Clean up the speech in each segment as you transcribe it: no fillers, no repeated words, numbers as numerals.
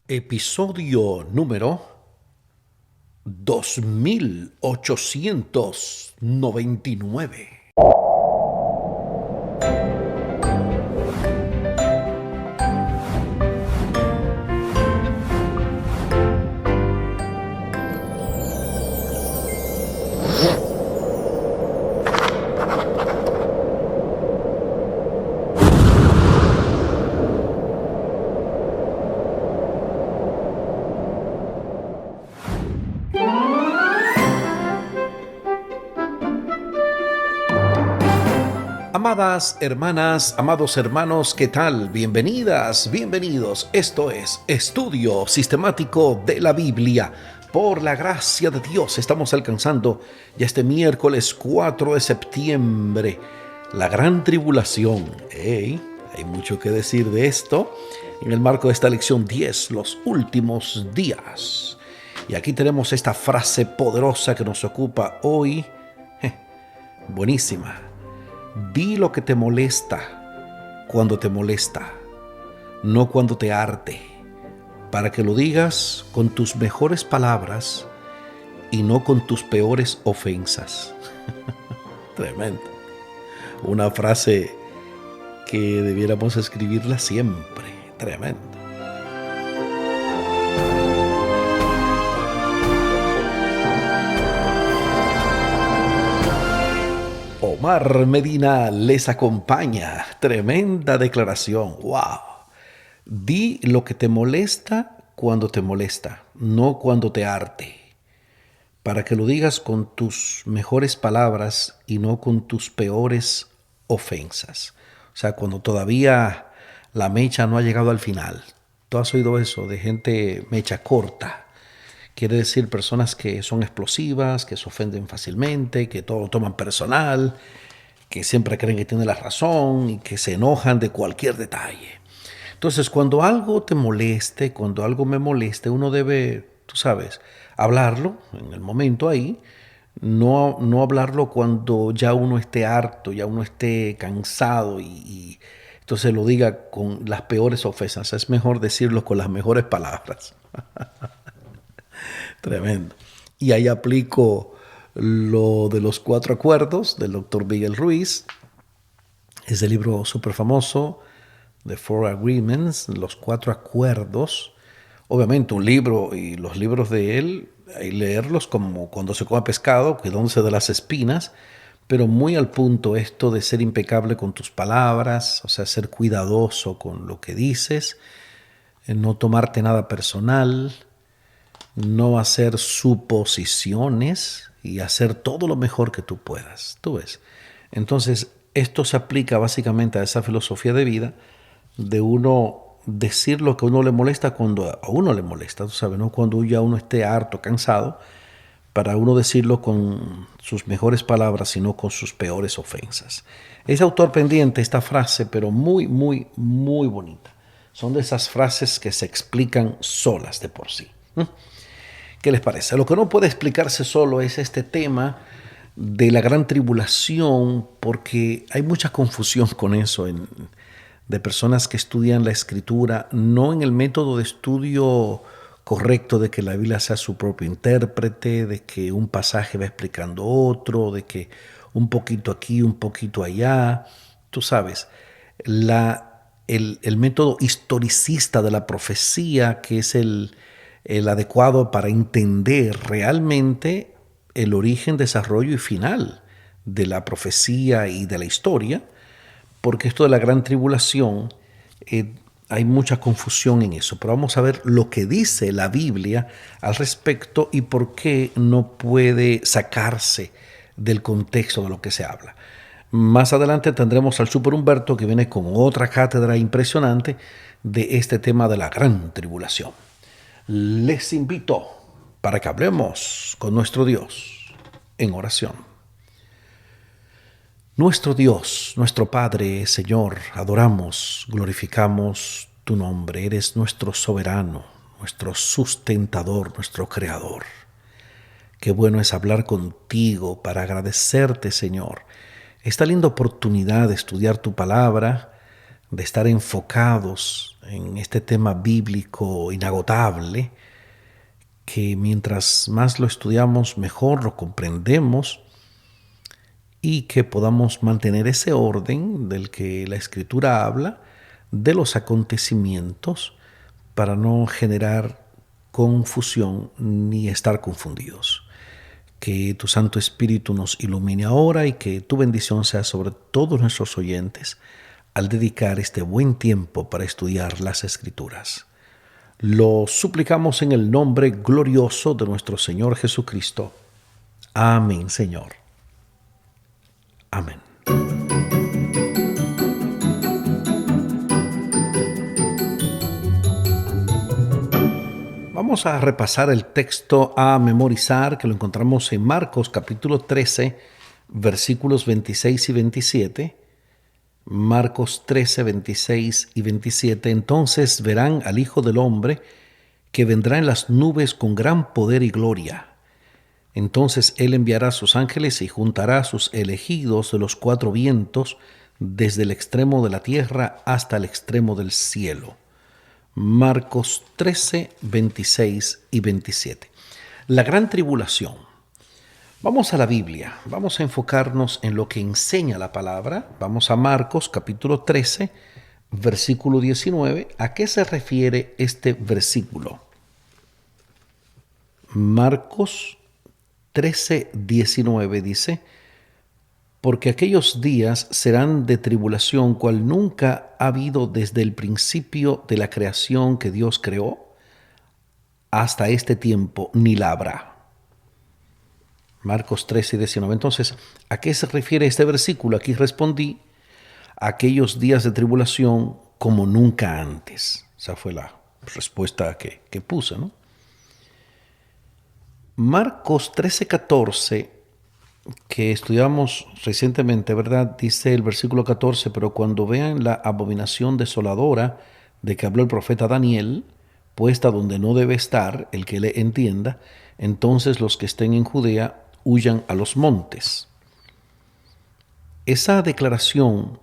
Episodio número 2899. Amadas hermanas, amados hermanos, ¿qué tal? Bienvenidas, bienvenidos. Esto es Estudio Sistemático de la Biblia. Por la gracia de Dios estamos alcanzando ya este miércoles 4 de septiembre, la gran tribulación. Hay mucho que decir de esto en el marco de esta lección 10, los últimos días. Y aquí tenemos esta frase poderosa que nos ocupa hoy. Buenísima. Di lo que te molesta cuando te molesta, no cuando te arte, para que lo digas con tus mejores palabras y no con tus peores ofensas. Tremendo. Una frase que debiéramos escribirla siempre. Tremendo. Omar Medina les acompaña. Tremenda declaración. ¡Wow! Di lo que te molesta cuando te molesta, no cuando te arte. Para que lo digas con tus mejores palabras y no con tus peores ofensas. O sea, cuando todavía la mecha no ha llegado al final. ¿Tú has oído eso de gente mecha corta? Quiere decir personas que son explosivas, que se ofenden fácilmente, que todo lo toman personal, que siempre creen que tienen la razón y que se enojan de cualquier detalle. Entonces, cuando algo te moleste, cuando algo me moleste, uno debe, tú sabes, hablarlo en el momento ahí, no hablarlo cuando ya uno esté harto, ya uno esté cansado y entonces lo diga con las peores ofensas. Es mejor decirlo con las mejores palabras. Tremendo. Y ahí aplico lo de los 4 acuerdos del doctor Miguel Ruiz. Ese libro súper famoso, The Four Agreements, los 4 acuerdos. Obviamente un libro y los libros de él, hay leerlos como cuando se come pescado, cuidándose de las espinas, pero muy al punto esto de ser impecable con tus palabras, o sea, ser cuidadoso con lo que dices, no tomarte nada personal, no hacer suposiciones y hacer todo lo mejor que tú puedas. Tú ves. Entonces, esto se aplica básicamente a esa filosofía de vida de uno decir lo que a uno le molesta cuando a uno le molesta, tú sabes, ¿no? Cuando ya uno esté harto, cansado, para uno decirlo con sus mejores palabras y no con sus peores ofensas. Es autor pendiente esta frase, pero muy, muy, muy bonita. Son de esas frases que se explican solas de por sí. ¿Qué les parece? Lo que no puede explicarse solo es este tema de la gran tribulación, porque hay mucha confusión con eso de personas que estudian la escritura, no en el método de estudio correcto de que la Biblia sea su propio intérprete, de que un pasaje va explicando otro, de que un poquito aquí, un poquito allá. Tú sabes, el método historicista de la profecía, que es el adecuado para entender realmente el origen, desarrollo y final de la profecía y de la historia, porque esto de la gran tribulación, hay mucha confusión en eso, pero vamos a ver lo que dice la Biblia al respecto y por qué no puede sacarse del contexto de lo que se habla. Más adelante tendremos al Super Humberto, que viene con otra cátedra impresionante de este tema de la gran tribulación. Les invito para que hablemos con nuestro Dios en oración. Nuestro Dios, nuestro Padre, Señor, adoramos, glorificamos tu nombre. Eres nuestro soberano, nuestro sustentador, nuestro creador. Qué bueno es hablar contigo para agradecerte, Señor, esta linda oportunidad de estudiar tu palabra, de estar enfocados en este tema bíblico inagotable, que mientras más lo estudiamos, mejor lo comprendemos y que podamos mantener ese orden del que la Escritura habla, de los acontecimientos, para no generar confusión ni estar confundidos. Que tu Santo Espíritu nos ilumine ahora y que tu bendición sea sobre todos nuestros oyentes al dedicar este buen tiempo para estudiar las Escrituras. Lo suplicamos en el nombre glorioso de nuestro Señor Jesucristo. Amén, Señor. Amén. Vamos a repasar el texto a memorizar, que lo encontramos en Marcos capítulo 13, versículos 26 y 27. Marcos 13, 26 y 27. Entonces verán al Hijo del Hombre que vendrá en las nubes con gran poder y gloria. Entonces Él enviará a sus ángeles y juntará a sus elegidos de los cuatro vientos, desde el extremo de la tierra hasta el extremo del cielo. Marcos 13, 26 y 27. La gran tribulación. Vamos a la Biblia, vamos a enfocarnos en lo que enseña la palabra. Vamos a Marcos capítulo 13, versículo 19. ¿A qué se refiere este versículo? Marcos 13, 19 dice: porque aquellos días serán de tribulación, cual nunca ha habido desde el principio de la creación que Dios creó, hasta este tiempo, ni la habrá. Marcos 13, 19. Entonces, ¿a qué se refiere este versículo? Aquí respondí: aquellos días de tribulación como nunca antes. Esa fue la respuesta que puse, ¿no? Marcos 13, 14, que estudiamos recientemente, ¿verdad? Dice el versículo 14: pero cuando vean la abominación desoladora de que habló el profeta Daniel, puesta donde no debe estar, el que le entienda, entonces los que estén en Judea huyan a los montes. Esa declaración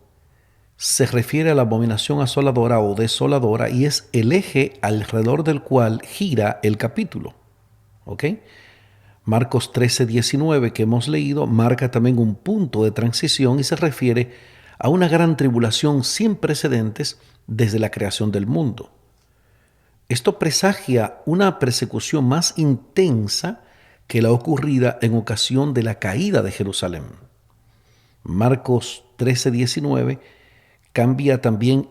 se refiere a la abominación asoladora o desoladora y es el eje alrededor del cual gira el capítulo. ¿Ok? Marcos 13, 19 que hemos leído marca también un punto de transición y se refiere a una gran tribulación sin precedentes desde la creación del mundo. Esto presagia una persecución más intensa que la ocurrida en ocasión de la caída de Jerusalén. Marcos 13, 19 cambia también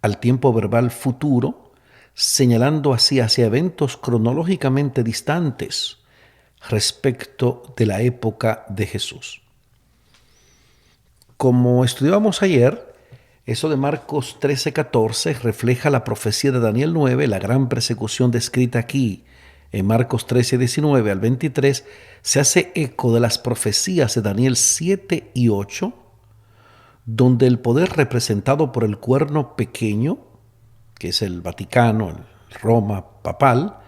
al tiempo verbal futuro, señalando así hacia eventos cronológicamente distantes respecto de la época de Jesús. Como estudiábamos ayer, eso de Marcos 13, 14 refleja la profecía de Daniel 9, la gran persecución descrita aquí en Marcos 13, 19 al 23, se hace eco de las profecías de Daniel 7 y 8, donde el poder representado por el cuerno pequeño, que es el Vaticano, el Roma papal,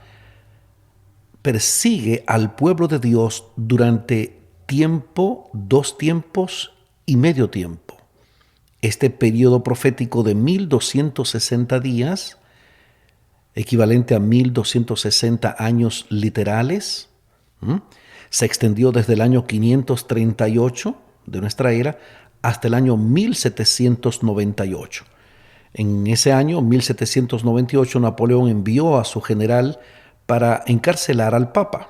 persigue al pueblo de Dios durante tiempo, 2 tiempos y medio tiempo. Este periodo profético de 1260 días, equivalente a 1260 años literales, se extendió desde el año 538 de nuestra era hasta el año 1798. En ese año, 1798, Napoleón envió a su general para encarcelar al Papa.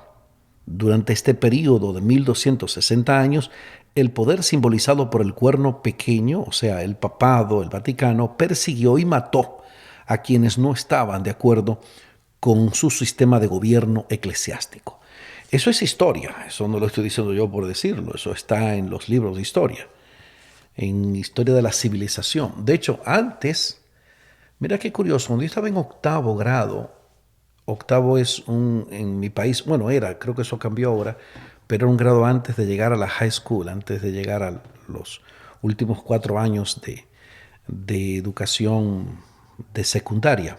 Durante este periodo de 1260 años, el poder simbolizado por el cuerno pequeño, o sea, el papado, el Vaticano, persiguió y mató a quienes no estaban de acuerdo con su sistema de gobierno eclesiástico. Eso es historia, eso no lo estoy diciendo yo por decirlo, eso está en los libros de historia, en historia de la civilización. De hecho, antes, mira qué curioso, cuando yo estaba en octavo grado, octavo es en mi país, bueno, creo que eso cambió ahora, pero era un grado antes de llegar a la high school, antes de llegar a los últimos 4 años de educación de secundaria.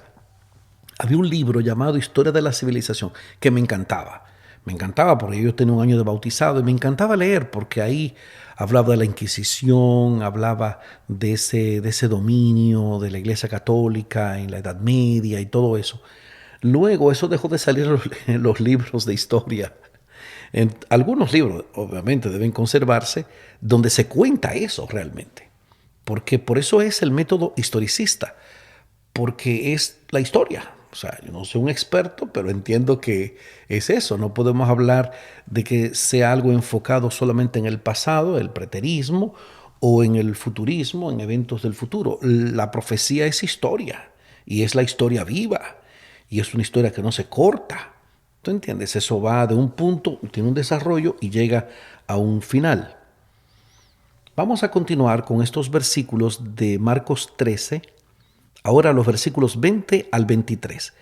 Había un libro llamado Historia de la Civilización que me encantaba, Me encantaba porque yo tenía un año de bautizado y me encantaba leer porque ahí hablaba de la Inquisición, hablaba de ese dominio de la Iglesia Católica en la Edad Media y todo eso. Luego eso dejó de salir en los libros de historia. En algunos libros, obviamente, deben conservarse donde se cuenta eso realmente. Porque por eso es el método historicista, porque es la historia. O sea, yo no soy un experto, pero entiendo que es eso. No podemos hablar de que sea algo enfocado solamente en el pasado, el preterismo, o en el futurismo, en eventos del futuro. La profecía es historia, y es la historia viva, y es una historia que no se corta. ¿Tú entiendes? Eso va de un punto, tiene un desarrollo y llega a un final. Vamos a continuar con estos versículos de Marcos 13, ahora los versículos 20 al 23.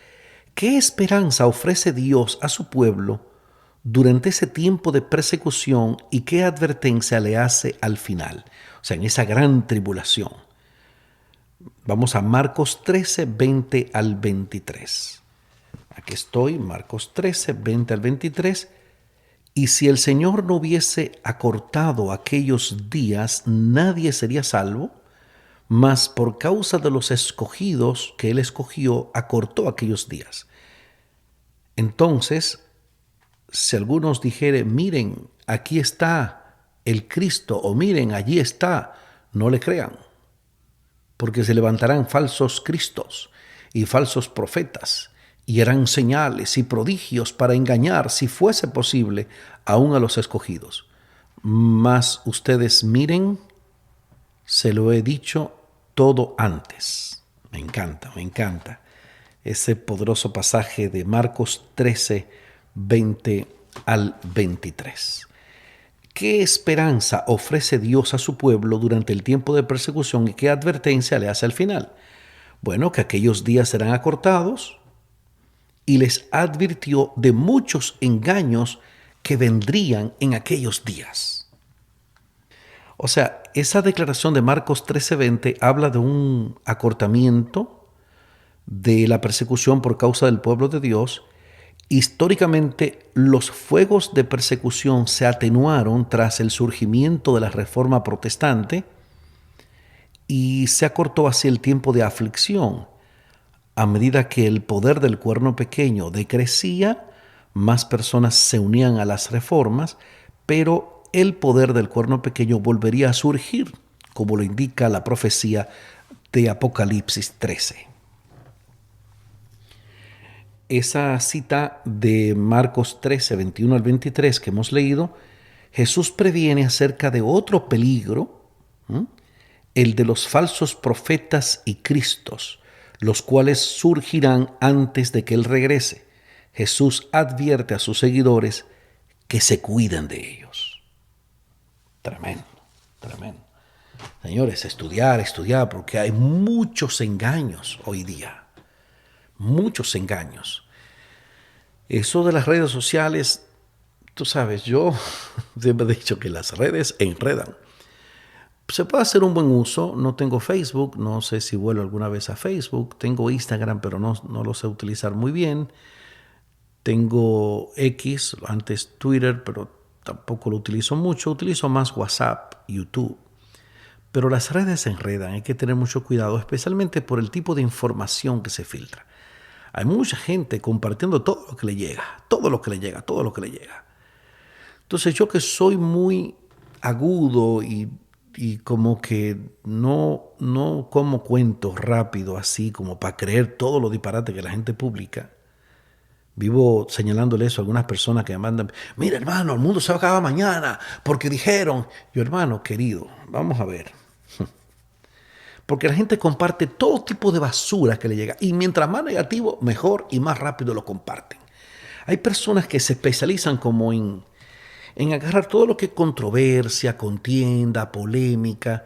¿Qué esperanza ofrece Dios a su pueblo durante ese tiempo de persecución y qué advertencia le hace al final? O sea, en esa gran tribulación. Vamos a Marcos 13, 20 al 23. Aquí estoy, Marcos 13, 20 al 23. Y si el Señor no hubiese acortado aquellos días, nadie sería salvo, mas por causa de los escogidos que Él escogió, acortó aquellos días. Entonces, si algunos dijeren, miren, aquí está el Cristo, o miren, allí está, no le crean, porque se levantarán falsos cristos y falsos profetas, y harán señales y prodigios para engañar, si fuese posible, aún a los escogidos. Mas ustedes miren, se lo he dicho todo antes. Me encanta ese poderoso pasaje de Marcos 13, 20 al 23. ¿Qué esperanza ofrece Dios a su pueblo durante el tiempo de persecución y qué advertencia le hace al final? Bueno, que aquellos días serán acortados y les advirtió de muchos engaños que vendrían en aquellos días. O sea, esa declaración de Marcos 13:20 habla de un acortamiento de la persecución por causa del pueblo de Dios. Históricamente, los fuegos de persecución se atenuaron tras el surgimiento de la Reforma Protestante y se acortó así el tiempo de aflicción. A medida que el poder del cuerno pequeño decrecía, más personas se unían a las reformas, pero el poder del cuerno pequeño volvería a surgir, como lo indica la profecía de Apocalipsis 13. Esa cita de Marcos 13, 21 al 23 que hemos leído, Jesús previene acerca de otro peligro, el de los falsos profetas y cristos, los cuales surgirán antes de que Él regrese. Jesús advierte a sus seguidores que se cuiden de ellos. Tremendo. Señores, estudiar, porque hay muchos engaños hoy día. Muchos engaños. Eso de las redes sociales, tú sabes, yo siempre he dicho que las redes enredan. Se puede hacer un buen uso. No tengo Facebook, no sé si vuelvo alguna vez a Facebook. Tengo Instagram, pero no lo sé utilizar muy bien. Tengo X, antes Twitter, pero tampoco lo utilizo mucho. Utilizo más WhatsApp, YouTube. Pero las redes se enredan, hay que tener mucho cuidado, especialmente por el tipo de información que se filtra. Hay mucha gente compartiendo todo lo que le llega. Entonces yo que soy muy agudo y como que no como cuentos rápido así como para creer todo lo disparate que la gente publica. Vivo señalándole eso a algunas personas que me mandan, mira hermano, el mundo se va a acabar mañana porque dijeron. Yo, hermano querido, vamos a ver. Porque la gente comparte todo tipo de basura que le llega. Y mientras más negativo, mejor y más rápido lo comparten. Hay personas que se especializan como en agarrar todo lo que es controversia, contienda, polémica.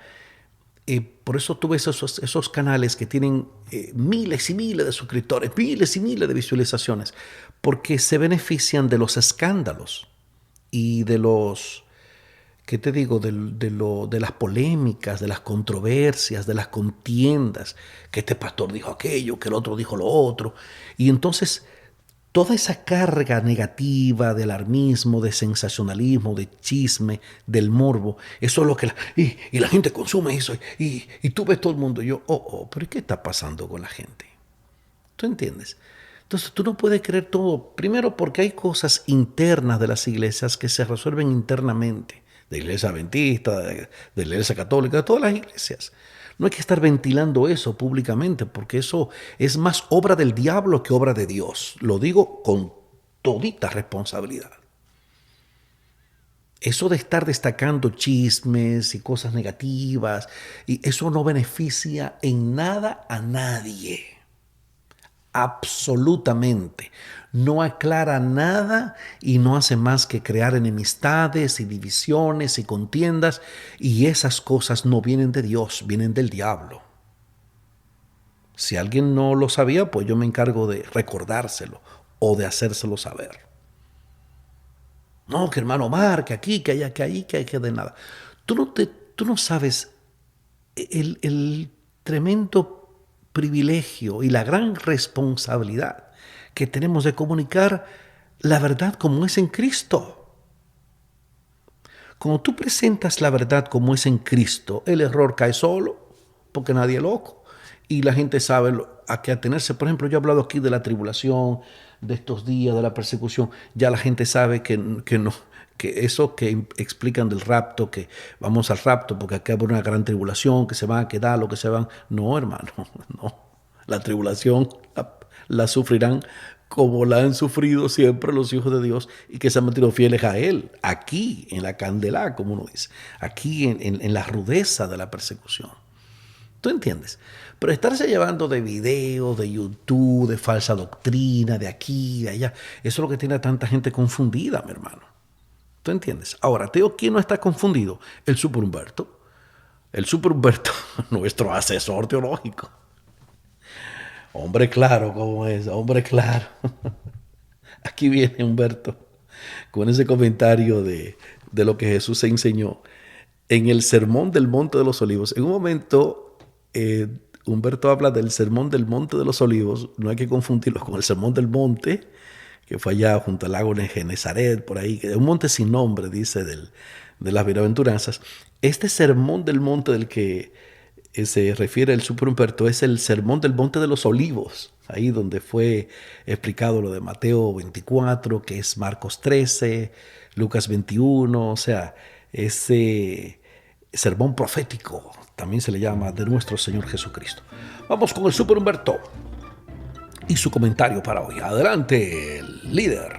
Por eso tú ves esos canales que tienen miles y miles de suscriptores, miles y miles de visualizaciones, porque se benefician de los escándalos y de los, ¿qué te digo? De las polémicas, de las controversias, de las contiendas, que este pastor dijo aquello, que el otro dijo lo otro. Y entonces Toda esa carga negativa de alarmismo, de sensacionalismo, de chisme, del morbo, eso es lo que y la gente consume eso. Y tú ves todo el mundo. Y yo, pero ¿qué está pasando con la gente? ¿Tú entiendes? Entonces tú no puedes creer todo. Primero porque hay cosas internas de las iglesias que se resuelven internamente. De la iglesia adventista, de la iglesia católica, de todas las iglesias. No hay que estar ventilando eso públicamente porque eso es más obra del diablo que obra de Dios. Lo digo con todita responsabilidad. Eso de estar destacando chismes y cosas negativas, y eso no beneficia en nada a nadie. Absolutamente. No aclara nada y no hace más que crear enemistades y divisiones y contiendas, y esas cosas no vienen de Dios, vienen del diablo. Si alguien no lo sabía, pues yo me encargo de recordárselo o de hacérselo saber. No, que hermano Omar, que aquí, que allá, que ahí, que hay que de nada. Tú no sabes el tremendo privilegio y la gran responsabilidad que tenemos de comunicar la verdad como es en Cristo. Cuando tú presentas la verdad como es en Cristo, el error cae solo, porque nadie es loco. Y la gente sabe a qué atenerse. Por ejemplo, yo he hablado aquí de la tribulación, de estos días, de la persecución. Ya la gente sabe que no, que eso que explican del rapto, que vamos al rapto porque acá habrá una gran tribulación, que se van a quedar, lo que se van. No, hermano, no. La tribulación la sufrirán como la han sufrido siempre los hijos de Dios y que se han mantenido fieles a Él, aquí en la candela, como uno dice, aquí en la rudeza de la persecución. ¿Tú entiendes? Pero estarse llevando de videos, de YouTube, de falsa doctrina, de aquí, de allá, eso es lo que tiene a tanta gente confundida, mi hermano. ¿Tú entiendes? Ahora, te digo, ¿quién no está confundido? El Super Humberto. El Super Humberto, nuestro asesor teológico. Hombre claro, ¿cómo es? Hombre claro. Aquí viene Humberto con ese comentario de lo que Jesús enseñó en el Sermón del Monte de los Olivos. En un momento, Humberto habla del Sermón del Monte de los Olivos. No hay que confundirlo con el Sermón del Monte, que fue allá junto al lago de Genezaret, por ahí, que es un monte sin nombre, dice, de las bienaventuranzas. Este Sermón del Monte del que se refiere el Super Humberto es el Sermón del Monte de los Olivos, ahí donde fue explicado lo de Mateo 24, que es Marcos 13, Lucas 21, o sea, ese sermón profético también se le llama de nuestro Señor Jesucristo. Vamos con el Super Humberto y su comentario para hoy. Adelante, líder.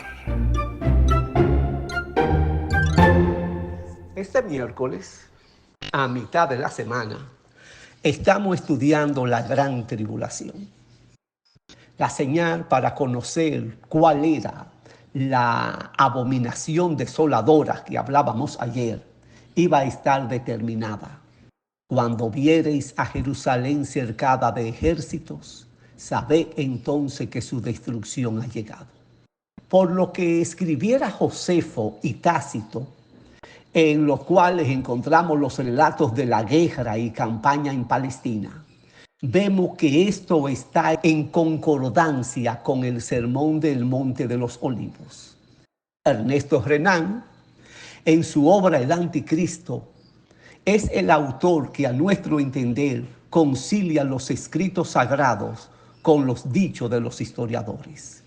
Este miércoles, a mitad de la semana, estamos estudiando la gran tribulación. La señal para conocer cuál era la abominación desoladora que hablábamos ayer iba a estar determinada. Cuando viereis a Jerusalén cercada de ejércitos, sabed entonces que su destrucción ha llegado. Por lo que escribiera Josefo y Tácito, en los cuales encontramos los relatos de la guerra y campaña en Palestina, vemos que esto está en concordancia con el Sermón del Monte de los Olivos. Ernesto Renan, en su obra El Anticristo, es el autor que a nuestro entender concilia los escritos sagrados con los dichos de los historiadores.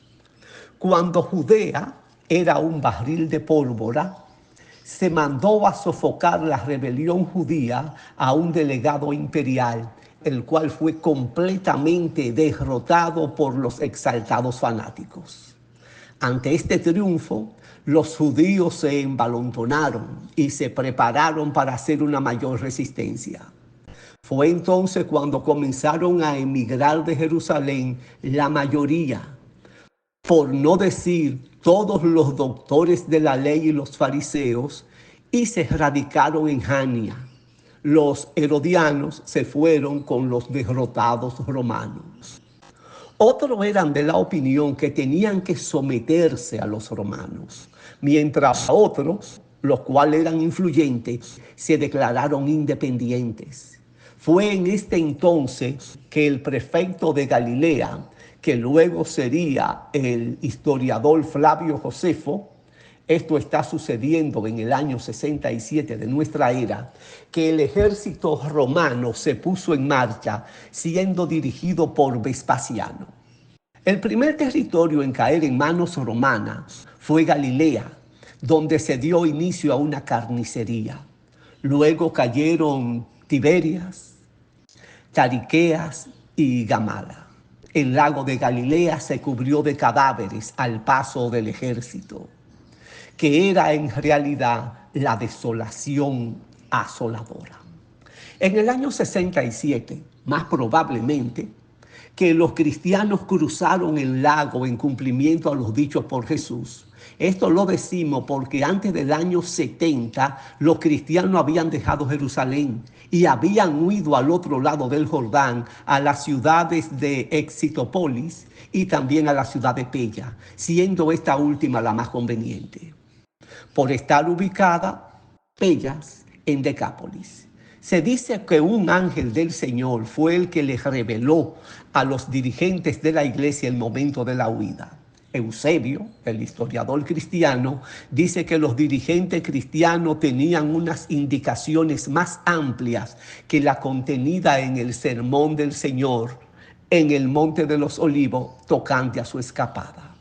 Cuando Judea era un barril de pólvora, se mandó a sofocar la rebelión judía a un delegado imperial, el cual fue completamente derrotado por los exaltados fanáticos. Ante este triunfo, los judíos se envalentonaron y se prepararon para hacer una mayor resistencia. Fue entonces cuando comenzaron a emigrar de Jerusalén la mayoría, por no decir todos los doctores de la ley y los fariseos, y se radicaron en Jania. Los herodianos se fueron con los derrotados romanos. Otros eran de la opinión que tenían que someterse a los romanos, mientras otros, los cuales eran influyentes, se declararon independientes. Fue en este entonces que el prefecto de Galilea, que luego sería el historiador Flavio Josefo. Esto está sucediendo en el año 67 de nuestra era, que el ejército romano se puso en marcha siendo dirigido por Vespasiano. El primer territorio en caer en manos romanas fue Galilea, donde se dio inicio a una carnicería. Luego cayeron Tiberias, Tariqueas y Gamala. El lago de Galilea se cubrió de cadáveres al paso del ejército, que era en realidad la desolación asoladora. En el año 67, más probablemente, que los cristianos cruzaron el lago en cumplimiento a los dichos por Jesús. Esto lo decimos porque antes del año 70 los cristianos habían dejado Jerusalén y habían huido al otro lado del Jordán, a las ciudades de Exitopolis y también a la ciudad de Pella, siendo esta última la más conveniente, por estar ubicada, Pellas, en Decápolis. Se dice que un ángel del Señor fue el que les reveló a los dirigentes de la iglesia el momento de la huida. Eusebio, el historiador cristiano, dice que los dirigentes cristianos tenían unas indicaciones más amplias que la contenida en el sermón del Señor en el Monte de los Olivos tocante a su escapada.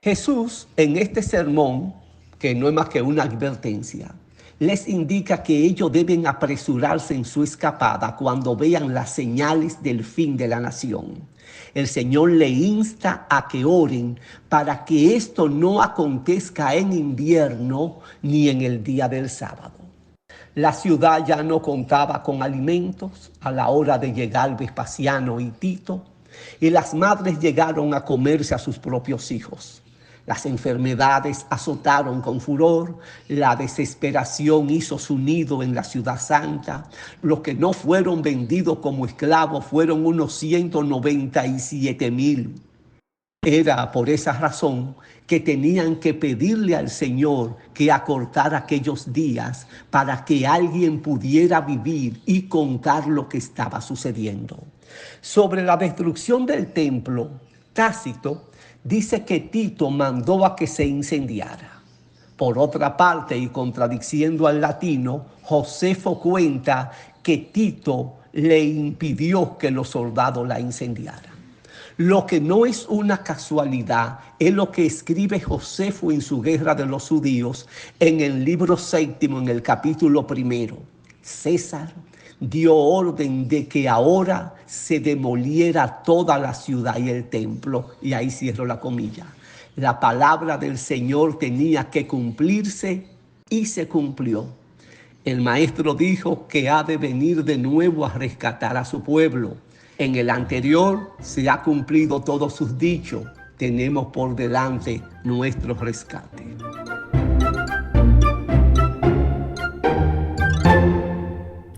Jesús, en este sermón, que no es más que una advertencia, les indica que ellos deben apresurarse en su escapada cuando vean las señales del fin de la nación. El Señor le insta a que oren para que esto no acontezca en invierno ni en el día del sábado. La ciudad ya no contaba con alimentos a la hora de llegar Vespasiano y Tito, y las madres llegaron a comerse a sus propios hijos. Las enfermedades azotaron con furor, la desesperación hizo su nido en la ciudad santa. Los que no fueron vendidos como esclavos fueron unos 197,000. Era por esa razón que tenían que pedirle al Señor que acortara aquellos días para que alguien pudiera vivir y contar lo que estaba sucediendo. Sobre la destrucción del templo, Tácito dice que Tito mandó a que se incendiara. Por otra parte, y contradiciendo al latino, Josefo cuenta que Tito le impidió que los soldados la incendiaran. Lo que no es una casualidad es lo que escribe Josefo en su Guerra de los Judíos en el libro 7, en el capítulo 1. César dio orden de que ahora se demoliera toda la ciudad y el templo, y ahí cierro la comilla. La palabra del Señor tenía que cumplirse y se cumplió. El maestro dijo que ha de venir de nuevo a rescatar a su pueblo. En el anterior se ha cumplido todos sus dichos. Tenemos por delante nuestro rescate.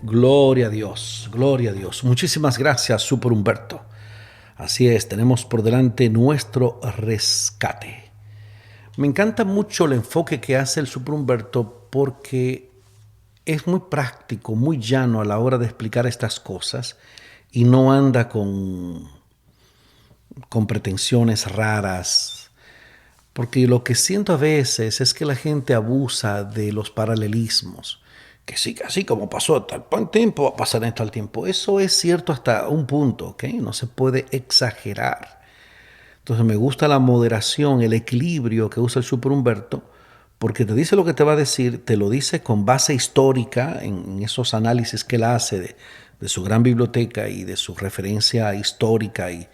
Gloria a Dios, gloria a Dios. Muchísimas gracias, Super Humberto. Así es, tenemos por delante nuestro rescate. Me encanta mucho el enfoque que hace el Super Humberto porque es muy práctico, muy llano a la hora de explicar estas cosas y no anda con pretensiones raras. Porque lo que siento a veces es que la gente abusa de los paralelismos. Que sí, que así como pasó tal tiempo, va a pasar en tal tiempo. Eso es cierto hasta un punto, ¿ok? No se puede exagerar. Entonces me gusta la moderación, el equilibrio que usa el Super Humberto, porque te dice lo que te va a decir, te lo dice con base histórica en esos análisis que él hace de su gran biblioteca y de su referencia histórica y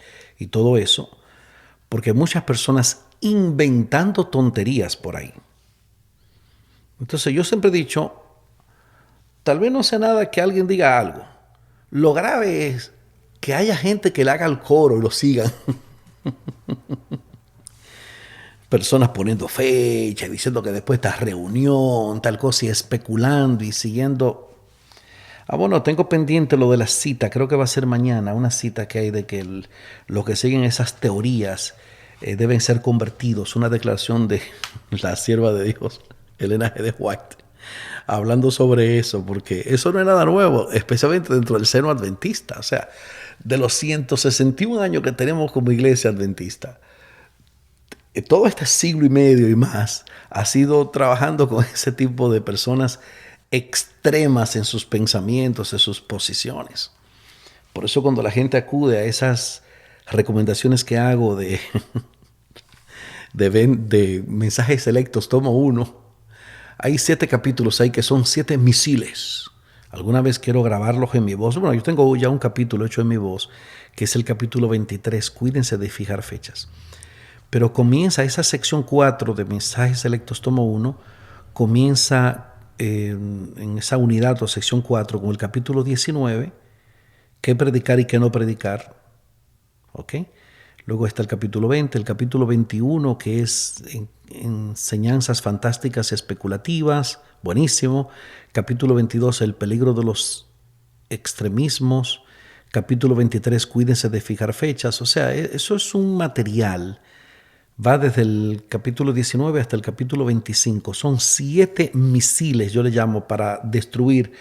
todo eso, porque hay muchas personas inventando tonterías por ahí. Entonces yo siempre he dicho, tal vez no sea nada que alguien diga algo. Lo grave es que haya gente que le haga el coro y lo sigan. Personas poniendo fecha, diciendo que después esta reunión, tal cosa, y especulando y siguiendo. Bueno, tengo pendiente lo de la cita, creo que va a ser mañana, una cita que hay de que los que siguen esas teorías deben ser convertidos. Una declaración de la sierva de Dios, Elena G. de White, hablando sobre eso, porque eso no es nada nuevo, especialmente dentro del seno adventista. O sea, de los 161 años que tenemos como iglesia adventista, todo este siglo y medio y más ha sido trabajando con ese tipo de personas extremas en sus pensamientos, en sus posiciones. Por eso cuando la gente acude a esas recomendaciones que hago de mensajes selectos, tomo uno, hay 7 capítulos ahí que son 7 misiles. Alguna vez quiero grabarlos en mi voz. Bueno, yo tengo ya un capítulo hecho en mi voz, que es el capítulo 23. Cuídense de fijar fechas. Pero comienza esa sección 4 de mensajes selectos, tomo 1, comienza en esa unidad o sección 4 con el capítulo 19, qué predicar y qué no predicar. ¿Ok? Luego está el capítulo 20, el capítulo 21, que es enseñanzas fantásticas y especulativas, buenísimo. Capítulo 22, el peligro de los extremismos. Capítulo 23, cuídense de fijar fechas. O sea, eso es un material. Va desde el capítulo 19 hasta el capítulo 25. Son 7 misiles, yo le llamo, para destruir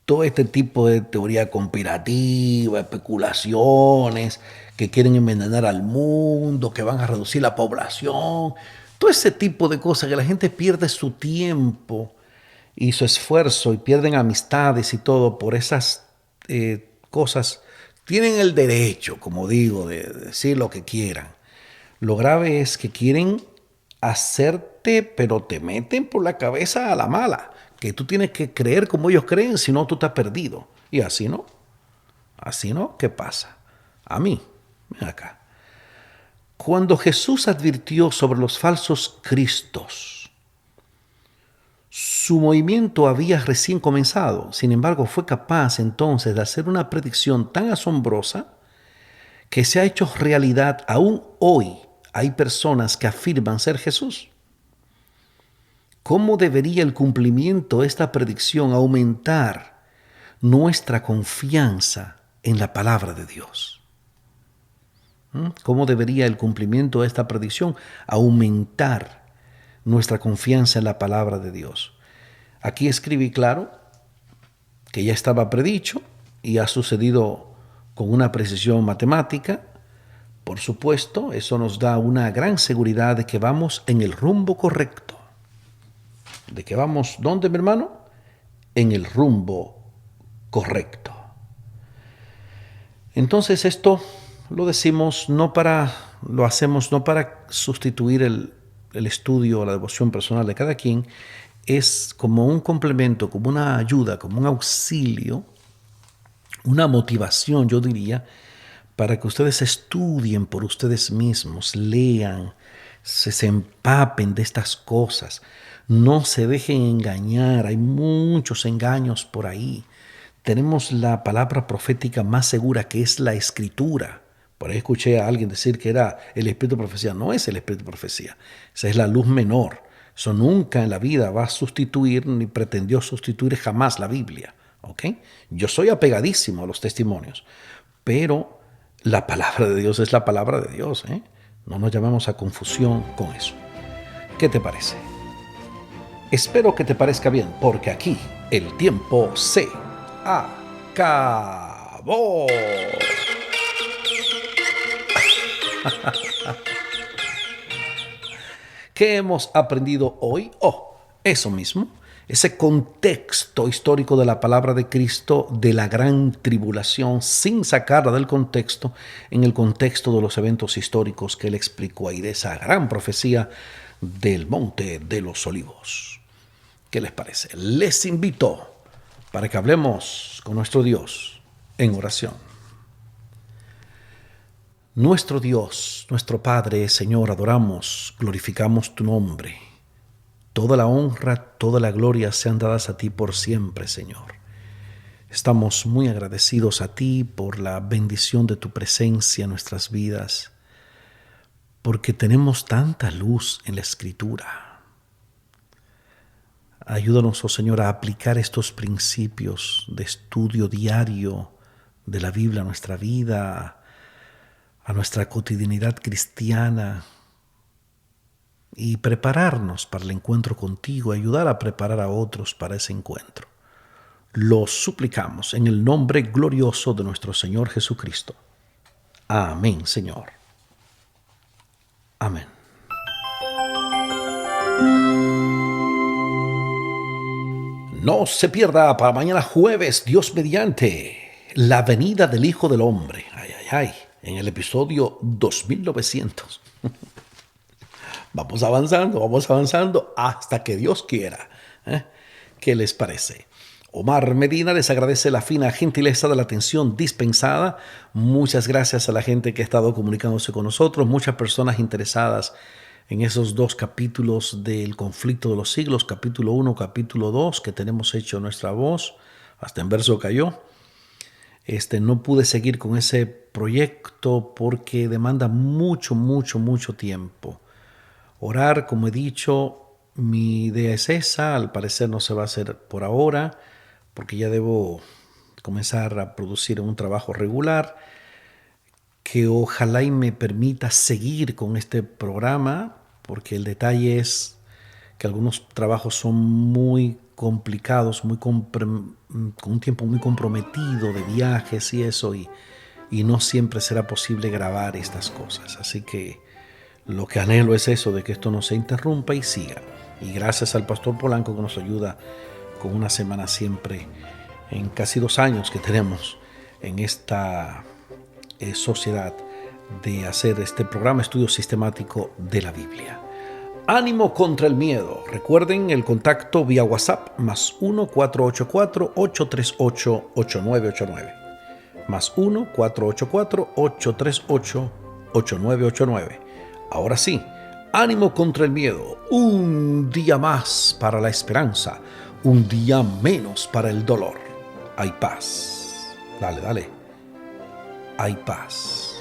todo este tipo de teoría conspirativa, especulaciones, que quieren envenenar al mundo, que van a reducir la población. Todo ese tipo de cosas que la gente pierde su tiempo y su esfuerzo y pierden amistades y todo por esas cosas. Tienen el derecho, como digo, de decir lo que quieran. Lo grave es que quieren hacerte, pero te meten por la cabeza a la mala, que tú tienes que creer como ellos creen, si no tú estás perdido. Y así no, ¿qué pasa? A mí, ven acá. Cuando Jesús advirtió sobre los falsos cristos, su movimiento había recién comenzado. Sin embargo, fue capaz entonces de hacer una predicción tan asombrosa que se ha hecho realidad aún hoy. Hay personas que afirman ser Jesús. ¿Cómo debería el cumplimiento de esta predicción aumentar nuestra confianza en la palabra de Dios? ¿Cómo debería el cumplimiento de esta predicción aumentar nuestra confianza en la palabra de Dios? Aquí escribí claro que ya estaba predicho y ha sucedido con una precisión matemática. Por supuesto, eso nos da una gran seguridad de que vamos en el rumbo correcto. ¿De que vamos dónde, mi hermano? En el rumbo correcto. Entonces esto lo decimos lo hacemos no para sustituir el estudio o la devoción personal de cada quien, es como un complemento, como una ayuda, como un auxilio, una motivación, yo diría, para que ustedes estudien por ustedes mismos, lean, se empapen de estas cosas, no se dejen engañar, hay muchos engaños por ahí. Tenemos la palabra profética más segura, que es la Escritura. Por ahí escuché a alguien decir que era el espíritu de profecía. No es el espíritu de profecía, esa es la luz menor. Eso nunca en la vida va a sustituir, ni pretendió sustituir jamás la Biblia. ¿Ok? Yo soy apegadísimo a los testimonios, pero la palabra de Dios es la palabra de Dios. No nos llamemos a confusión con eso. ¿Qué te parece? Espero que te parezca bien, porque aquí el tiempo se acabó. ¿Qué hemos aprendido hoy? Eso mismo, ese contexto histórico de la palabra de Cristo, de la gran tribulación, sin sacarla del contexto, en el contexto de los eventos históricos que él explicó ahí, de esa gran profecía del Monte de los Olivos. ¿Qué les parece? Les invito para que hablemos con nuestro Dios en oración. Nuestro Dios, nuestro Padre, Señor, adoramos, glorificamos tu nombre. Toda la honra, toda la gloria sean dadas a ti por siempre, Señor. Estamos muy agradecidos a ti por la bendición de tu presencia en nuestras vidas, porque tenemos tanta luz en la Escritura. Ayúdanos, oh Señor, a aplicar estos principios de estudio diario de la Biblia a nuestra vida, a nuestra cotidianidad cristiana, y prepararnos para el encuentro contigo, ayudar a preparar a otros para ese encuentro. Lo suplicamos en el nombre glorioso de nuestro Señor Jesucristo. Amén, Señor. Amén. No se pierda para mañana jueves, Dios mediante, la venida del Hijo del Hombre. Ay, ay, ay. En el episodio 2900. Vamos avanzando hasta que Dios quiera. ¿Qué les parece? Omar Medina les agradece la fina gentileza de la atención dispensada. Muchas gracias a la gente que ha estado comunicándose con nosotros, muchas personas interesadas en esos 2 capítulos del conflicto de los siglos, capítulo 1, capítulo 2, que tenemos hecho nuestra voz, hasta en verso cayó. No pude seguir con ese proyecto porque demanda mucho tiempo. Orar, como he dicho, mi idea es esa, al parecer no se va a hacer por ahora, porque ya debo comenzar a producir un trabajo regular que ojalá y me permita seguir con este programa, porque el detalle es que algunos trabajos son muy complicados, con un tiempo muy comprometido de viajes y eso, y no siempre será posible grabar estas cosas. Así que lo que anhelo es eso, de que esto no se interrumpa y siga. Y gracias al pastor Polanco que nos ayuda con una semana siempre, en casi 2 años que tenemos en esta sociedad de hacer este programa estudio sistemático de la Biblia. Ánimo contra el miedo. Recuerden el contacto vía WhatsApp +1 484 838 8989. +1 484 838 8989. Ahora sí, ánimo contra el miedo. Un día más para la esperanza, un día menos para el dolor. Hay paz. Dale. Hay paz.